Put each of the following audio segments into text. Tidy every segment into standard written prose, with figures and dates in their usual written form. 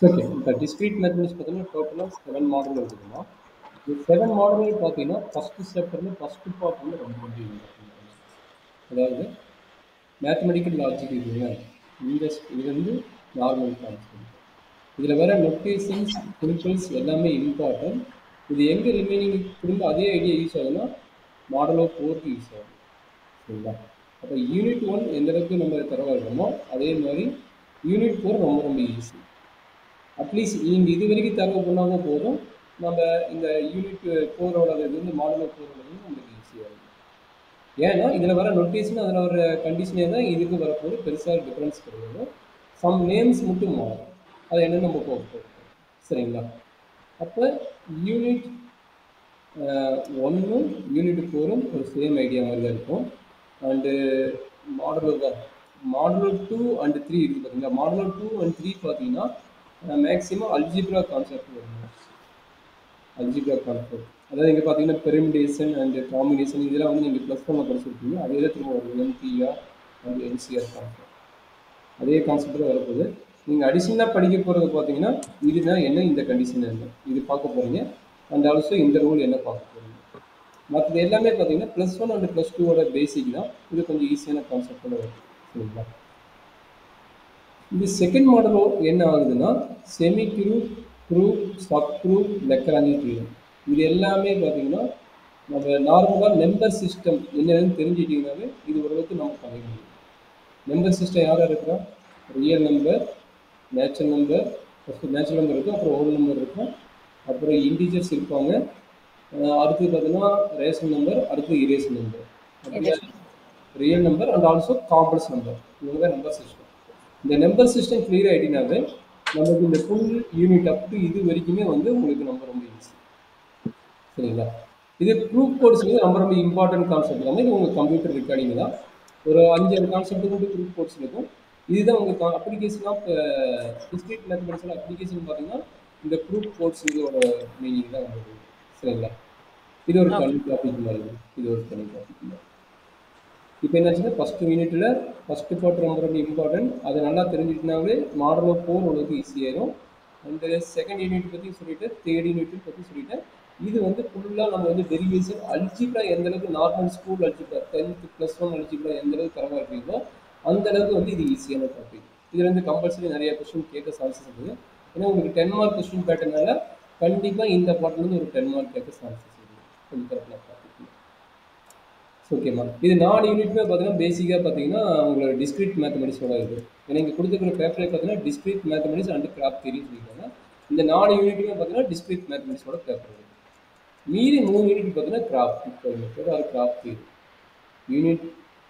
Okay. இப்ப discrete mathematics பார்த்தீங்கன்னா, டோட்டலா 7 மாடல் இருக்குதுன்னா, இந்த 7 மாடலும் பார்த்தீங்கன்னா, ஃபர்ஸ்ட் சாப்டர்ல ஃபர்ஸ்ட் பார்ட் வந்து ரொம்ப ரொம்ப இம்பார்ட்டன்ட். அதாவது மேத்தமெட்டிக்கல் லாஜிக் இருக்குங்க. இது வந்து நார்மல் கான்செப்ட். இதில் வர நொட்டேஷன்ஸ், சிம்பிள்ஸ் எல்லாமே இம்பார்ட்டன்ட். இது எங்கே ரிமைனிங் திரும்ப அதே ஐடியா யூஸ் ஆகுதுன்னா, மாடல் ஆஃப் 4க்கு யூஸ் ஆகும். சரிங்களா? அப்போ யூனிட் 1 எந்த அளவுக்கு நம்ம தரவா இருக்கோமோ, அதே மாதிரி யூனிட் 4 ரொம்ப ரொம்ப ஈஸி. அட்லீஸ்ட் நீங்கள் இது வரைக்கும் தரவு பண்ணாமல் போதும், நம்ம இந்த யூனிட் 4ஓட இது வந்து மாடல் ஆஃப் 4ஓட வந்து நம்மளுக்கு ஈஸியாக இருக்கும். ஏன்னா இதில் வர நோட்டேஷன் அதில் வர கண்டிஷனே தான் இதுக்கு வரப்போது பெருசாக டிஃப்ரென்ஸ் கிடையாது. சம் நேம்ஸ் மட்டும் மாறும். அது என்ன நம்ம போகும். சரிங்களா? அப்போ யூனிட் 1ம் யூனிட் 4ம் ஒரு சேம் ஐடியா மாதிரி தான் இருக்கும். அண்டு மாடல் 2 அண்ட் 3 இருக்குது பார்த்தீங்களா? மாடல் 2 அண்ட் 3 பார்த்தீங்கன்னா மேக்ஸிமம் அல்ஜிப்ரா கான்செப்ட் வரும். அல்ஜிப்ரா கான்செப்ட் அதாவது இங்கே பார்த்தீங்கன்னா பெரிமிடேஷன் அண்ட் காம்பினேஷன் இதெல்லாம் வந்து நீங்கள் ப்ளஸ் பண்ண படிச்சிருக்கீங்க. அதே தான் திரும்ப வரும் எம்பிஆர் அண்ட் என்சிஆர் கான்செப்ட். அதே கான்செப்ட் தான் வரப்போகுது. நீங்கள் அடிஷனலாக படிக்க போகிறது பார்த்தீங்கன்னா இதுதான் என்ன, இந்த கண்டிஷன் என்ன, இது பார்க்க போகிறீங்க. அண்ட் ஆல்சோ இந்த ரூல் என்ன பார்க்க போகிறீங்க. மற்றது எல்லாமே பார்த்தீங்கன்னா +1 அண்ட் +2ஓட பேசிக் தான். இது கொஞ்சம் ஈஸியான கான்செப்டோட வரும். சரிங்களா? இது செகண்ட் மாடல் என்ன ஆகுதுன்னா semi group, proof, sub proof, Lagrange theorem. இது எல்லாமே பார்த்தீங்கன்னா நம்ம நார்மலாக நம்பர் சிஸ்டம் என்னன்னு தெரிஞ்சுக்கிட்டீங்கன்னாவே இது ஓரளவுக்கு நம்ம பண்ண முடியும். நம்பர் சிஸ்டம் யாராக இருக்கிறா? Real number, natural number, first natural number இருக்கும், அப்புறம் ஹோல் நம்பர் இருக்கும், அப்புறம் இன்டிஜர்ஸ் இருப்பாங்க, அடுத்து பார்த்தீங்கன்னா ரேஷனல் நம்பர், அடுத்து இரேஷனல் நம்பர், அப்படியே real number and also complex number. இவங்க தான் நம்பர் சிஸ்டம். இந்த நம்பர் சிஸ்டம் கிளியர் ஆகிட்டினாவே நமக்கு இந்த ஃபுல் யூனிட் அப் டு இது வரைக்குமே வந்து உங்களுக்கு ரொம்ப ரொம்ப ஈஸி. சரிங்களா? இது ப்ரூஃப் கோட்ஸ் வந்து ரொம்ப ரொம்ப இம்பார்ட்டன்ட் கான்செப்ட் தான். இது உங்கள் கம்ப்யூட்டர் ரெக்கார்டிங் தான். ஒரு 5-6 கான்செப்ட் கூட ப்ரூஃப் கோட்ஸ் இருக்கும். இதுதான் உங்கள் அப்ளிகேஷன் ஆஃப் டிஸ்க்ரீட் மேத்தமெட்டிக்ஸோட அப்ளிகேஷன் பார்த்தீங்கன்னா இந்த ப்ரூஃப் கோட்ஸ் இதோட மீனிங் தான் வருது. சரிங்களா? இது ஒரு தனி டாபிக் மாதிரி. இது ஒரு தனி டாபிக் மாதிரி. இப்போ என்னாச்சுன்னா ஃபஸ்ட்டு யூனிட்டில் ஃபஸ்ட்டு பார்ட் ரொம்ப ரொம்ப இம்பார்ட்டன்ட். அதை நல்லா தெரிஞ்சுக்கிட்டனாவே மாடல் ஆஃப் 4 உங்களுக்கு ஈஸியாயிரும். அண்டு செகண்ட் யூனிட் பற்றி சொல்லிவிட்டு தேர்ட் யூனிட் பற்றி சொல்லிவிட்டேன். இது வந்து ஃபுல்லாக நம்ம வந்து டெரிவேஷன் அல்ஜிப்ரா எந்த அளவுக்கு normal school algebra 10th +1 algebra எந்த அளவுக்கு தரமாக இருக்கீங்களோ அந்த அளவுக்கு வந்து இது ஈஸியான டாபிக். இதில் வந்து கம்பல்சரி நிறைய கொஸ்டின் கேட்க சான்சஸ் இருக்குது. ஏன்னா உங்களுக்கு 10 மார்க் கொஸ்டின் பேட்டர்னால கண்டிப்பாக இந்த பாட்டிலேருந்து ஒரு 10 மார்க் கேட்க சான்சஸ் இருக்குது. கொஞ்சம் கரெக்டாக டாபிக். ஓகேம்மா. இது 4 யூனிட்டுமே பார்த்தீங்கன்னா பேசிக்காக பார்த்தீங்கன்னா உங்களோட டிஸ்க்ரீட் மேத்தமெட்டிக்ஸோட இது. ஏன்னா இங்கே கொடுத்துருக்கிற பேப்பரே பார்த்தீங்கன்னா discrete mathematics and craft theory சொல்லியிருக்காங்க. இந்த 4 யூனிட்டுமே பார்த்தீங்கன்னா டிஸ்க்ரீட் மேத்தமெட்டிக்ஸோட பேப்பர். மீதி 3 யூனிட் பார்த்தீங்கன்னா கிராஃப்ட் அது கிராஃப்ட் தியரி. யூனிட்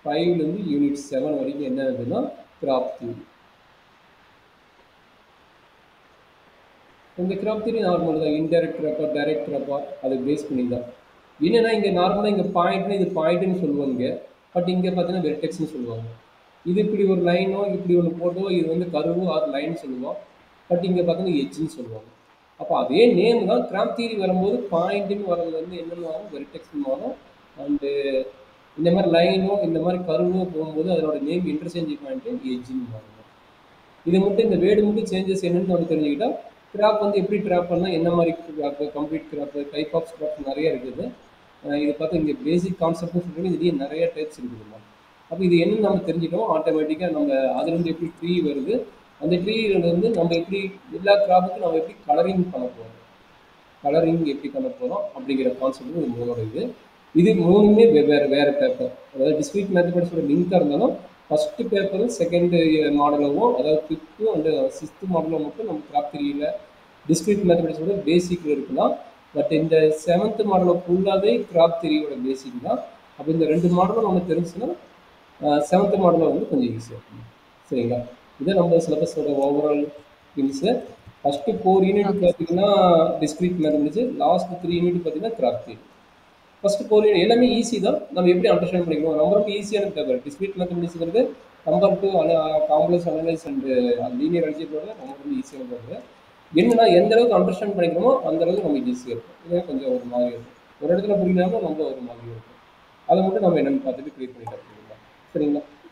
5லேருந்து யூனிட் 7 வரைக்கும் என்ன ஆகுதுன்னா கிராஃப்ட் தியரி. இந்த கிராஃப்ட் தியரி நார்மல் தான். இன்டைரக்ட் கிராஃப்ட், டைரக்ட் கிராஃப்ட் அதை பேஸ் பண்ணி தான். என்னன்னா இங்கே நார்மலாக இங்கே பாயிண்ட்னு இது பாயிண்ட்னு சொல்லுவாங்க. பட் இங்கே பார்த்தீங்கன்னா வெர்டெக்ஸ்னு சொல்லுவாங்க. இது இப்படி ஒரு லைனோ இப்படி ஒன்று போட்டோ இது வந்து கருவோ ஆர் லைன் சொல்லுவோம். பட் இங்கே பார்த்தீங்கன்னா எட்ஜுன்னு சொல்லுவாங்க. அப்போ அதே நேம் தான். கிராஃப்ட் தியரி வரும்போது பாயிண்ட்டுன்னு வர்றது வந்து என்னென்னு வரும், வெர்டெக்ஸ்னு வரும். அண்டு இந்த மாதிரி லைனோ இந்த மாதிரி கருவோ போகும்போது அதனோட நேம் இன்டர்சேஞ்ச் பாயிண்ட்டு எட்ஜுன்னு வரும். இது மட்டும் இந்த வேர்டு மட்டும் சேஞ்சஸ் என்னன்னு நம்ம தெரிஞ்சுக்கிட்டா கிராப் வந்து எப்படி ட்ராப் பண்ணால் என்ன மாதிரி crop, complete crop, type of crop நிறைய இருக்குது. இது பார்த்தா இங்கே பேசிக் கான்செப்ட்னு சொல்லிட்டு இதுலேயே நிறைய டைப்ஸ் இருக்குதுமா. அப்போ இது என்னன்னு நம்ம தெரிஞ்சிட்டோம் ஆட்டோமேட்டிக்காக நம்ம அதுலேருந்து எப்படி ட்ரீ வருது, அந்த ட்ரீலேருந்து நம்ம எப்படி எல்லா கிராப்புக்கும் நம்ம எப்படி கலரிங் பண்ண போகிறோம், கலரிங் எப்படி பண்ண போகிறோம் அப்படிங்கிற கான்செப்ட் இது மூணோட இது மூணுமே வேறு பேப்பர். அதாவது டிஸ்க்ரீட் மேத்தமெட்டிக்ஸோட லிங்காக இருந்தாலும் ஃபஸ்ட்டு பேப்பரும் செகண்ட் மாடலும் அதாவது 5th அண்ட் 6th மாடலும் மட்டும் நம்ம கிராஃப்ட் தியரியில் டிஸ்க்ரீட் மேத்தமெட்டிக்ஸோட பேசிக்கில் இருக்கலாம். பட் இந்த 7th மாடலும் ஃபுல்லாகவே கிராஃப்ட் தியரியோட பேசிக் தான். அப்போ இந்த 2 மாடலும் நம்ம தெரிஞ்சுன்னா 7th மாடலில் வந்து கொஞ்சம் ஈஸியாக இருக்கும். சரிங்களா? இதை நம்ம சிலபஸோட ஓவரால் திங்ஸு. ஃபஸ்ட்டு 4 யூனிட் பார்த்தீங்கன்னா டிஸ்க்ரீட் மேத்தமெட்டிக்ஸ், லாஸ்ட் 3 யூனிட் பார்த்தீங்கன்னா கிராஃப்ட் தியரி. ஃபஸ்ட்டு 4 யூனிட் எல்லாமே ஈஸி தான். நம்ம எப்படி அண்டர்ஸ்டாண்ட் பண்ணிக்கணும், ரொம்ப ரொம்ப ஈஸியான பேப்பர். டிஸ்க்ரீட் மேத்தமெட்டிக்ஸ்ங்கிறது compare to complex analyse and linear அல்ஜிப்ராவோட ரொம்ப ரொம்ப ஈஸியான பேப்பர். என்னன்னா எந்த அளவுக்கு அண்டர்ஸ்டாண்ட் பண்ணிக்கிறோமோ அந்த அளவுக்கு நமக்கு ஈஸியாக இருக்கும். இதே கொஞ்சம் ஒரு மாதிரி இருக்கும். ஒரு இடத்துல புரியாமல் ரொம்ப ஒரு மாதிரி இருக்கும். அதை மட்டும் நம்ம என்னென்னு பார்த்துட்டு கிளியர் பண்ணிக்கலாம். சரிங்களா?